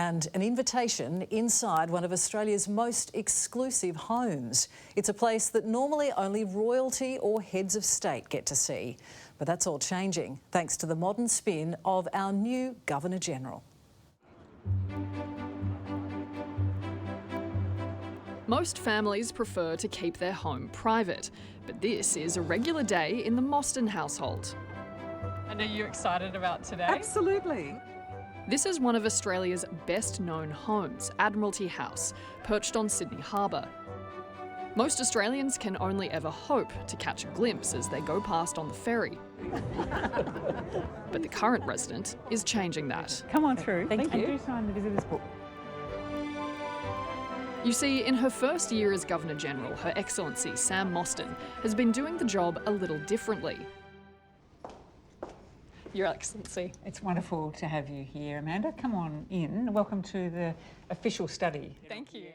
and an invitation inside one of Australia's most exclusive homes. It's a place that normally only royalty or heads of state get to see. But that's all changing thanks to the modern spin of our new Governor-General. Most families prefer to keep their home private, but this is a regular day in the Mostyn household. And are you excited about today? Absolutely. This is one of Australia's best-known homes, Admiralty House, perched on Sydney Harbour. Most Australians can only ever hope to catch a glimpse as they go past on the ferry. But the current resident is changing that. Come on through. Thank you. And do sign the visitor's book. You see, in her first year as Governor-General, Her Excellency Sam Mostyn has been doing the job a little differently. Your Excellency. It's wonderful to have you here, Amanda. Come on in. Welcome to the official study. Thank you.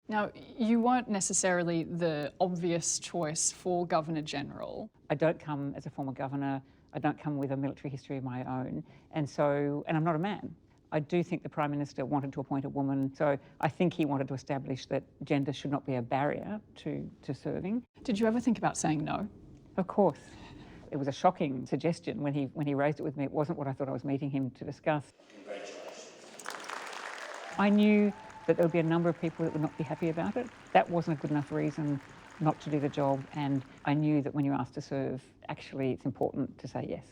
Now, you weren't necessarily the obvious choice for Governor-General. I don't come as a former governor. I don't come with a military history of my own. And I'm not a man. I do think the Prime Minister wanted to appoint a woman, so I think he wanted to establish that gender should not be a barrier to serving. Did you ever think about saying no? Of course. It was a shocking suggestion when he raised it with me. It wasn't what I thought I was meeting him to discuss. Congratulations. I knew that there would be a number of people that would not be happy about it. That wasn't a good enough reason not to do the job, and I knew that when you're asked to serve, actually it's important to say yes.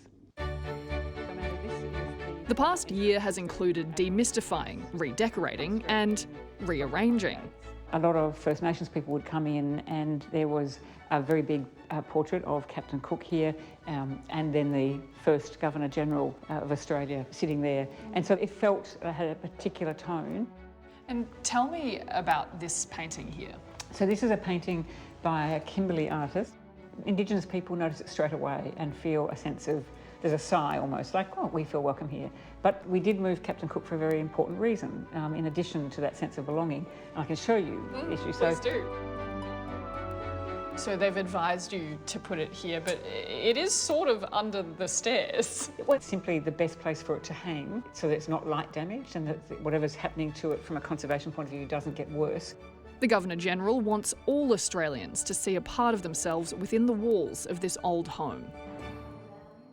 The past year has included demystifying, redecorating and rearranging. A lot of First Nations people would come in, and there was a very big portrait of Captain Cook here, and then the first Governor-General of Australia sitting there. And so it felt it had a particular tone. And tell me about this painting here. So this is a painting by a Kimberley artist. Indigenous people notice it straight away and feel a sense of, there's a sigh almost, like, oh, we feel welcome here. But we did move Captain Cook for a very important reason, in addition to that sense of belonging. And I can show you the issue. Please do. So they've advised you to put it here, but it is sort of under the stairs. Well, it's simply the best place for it to hang so that it's not light damaged and that whatever's happening to it from a conservation point of view doesn't get worse. The Governor-General wants all Australians to see a part of themselves within the walls of this old home.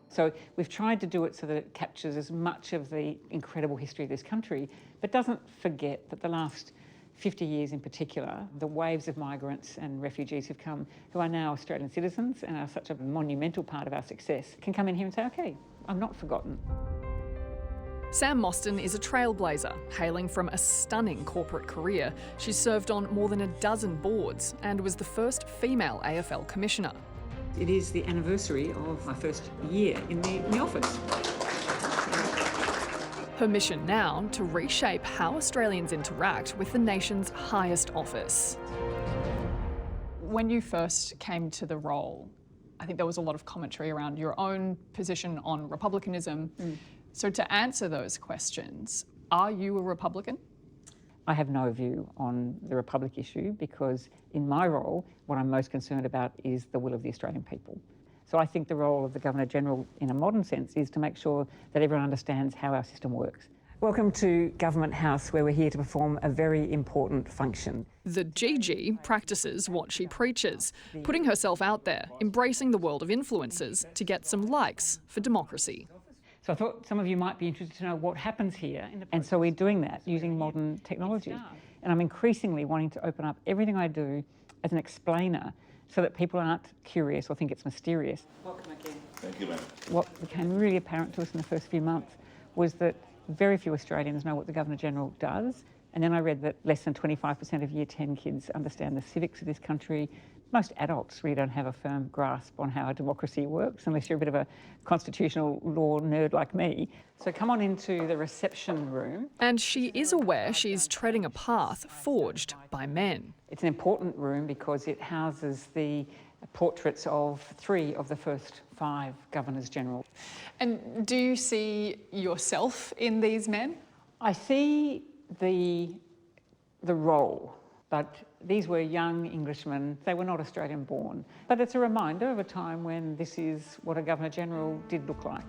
So we've tried to do it so that it captures as much of the incredible history of this country, but doesn't forget that the last 50 years in particular, the waves of migrants and refugees who've come, who are now Australian citizens and are such a monumental part of our success, can come in here and say, okay, I'm not forgotten. Sam Mostyn is a trailblazer, hailing from a stunning corporate career. She's served on more than a dozen boards and was the first female AFL commissioner. It is the anniversary of my first year in the office. Her mission now to reshape how Australians interact with the nation's highest office. When you first came to the role, I think there was a lot of commentary around your own position on republicanism. So to answer those questions, are you a Republican? I have no view on the Republic issue because in my role, what I'm most concerned about is the will of the Australian people. So I think the role of the Governor-General in a modern sense is to make sure that everyone understands how our system works. Welcome to Government House, where we're here to perform a very important function. The Gigi practices what she preaches, putting herself out there, embracing the world of influencers to get some likes for democracy. So I thought some of you might be interested to know what happens here. And so we're doing that using modern technology. And I'm increasingly wanting to open up everything I do as an explainer so that people aren't curious or think it's mysterious. Welcome again. Thank you, ma'am. What became really apparent to us in the first few months was that very few Australians know what the Governor-General does. And then I read that less than 25% of Year 10 kids understand the civics of this country. Most adults really don't have a firm grasp on how a democracy works, unless you're a bit of a constitutional law nerd like me. So come on into the reception room. And she is aware she's treading a path forged by men. It's an important room because it houses the portraits of 3 of the first 5 Governors-General. And do you see yourself in these men? I see the role, but these were young Englishmen. They were not Australian born. But it's a reminder of a time when this is what a Governor-General did look like.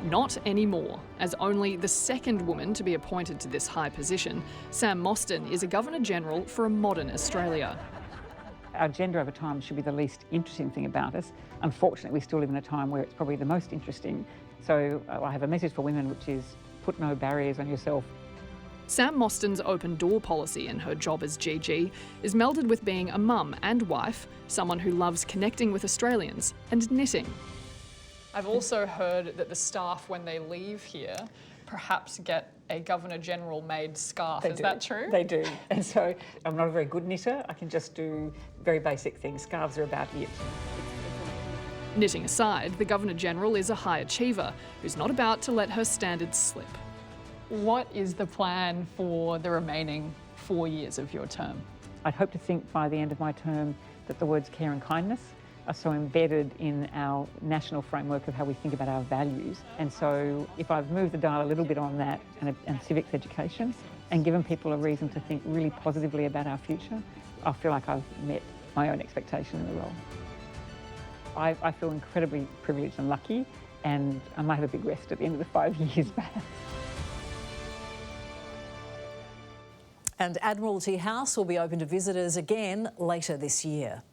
Not anymore. As only the second woman to be appointed to this high position, Sam Mostyn is a Governor-General for a modern Australia. Our gender over time should be the least interesting thing about us. Unfortunately, we still live in a time where it's probably the most interesting. So I have a message for women, which is put no barriers on yourself. Sam Mostyn's open door policy and her job as GG is melded with being a mum and wife, someone who loves connecting with Australians and knitting. I've also heard that the staff, when they leave here, perhaps get a Governor-General made scarf. Is that true? They do. And so I'm not a very good knitter. I can just do very basic things. Scarves are about it. Knitting aside, the Governor-General is a high achiever who's not about to let her standards slip. What is the plan for the remaining 4 years of your term? I'd hope to think by the end of my term that the words care and kindness are so embedded in our national framework of how we think about our values. And so if I've moved the dial a little bit on that and civics education and given people a reason to think really positively about our future, I feel like I've met my own expectation in the role. I feel incredibly privileged and lucky, and I might have a big rest at the end of the 5 years perhaps. And Admiralty House will be open to visitors again later this year.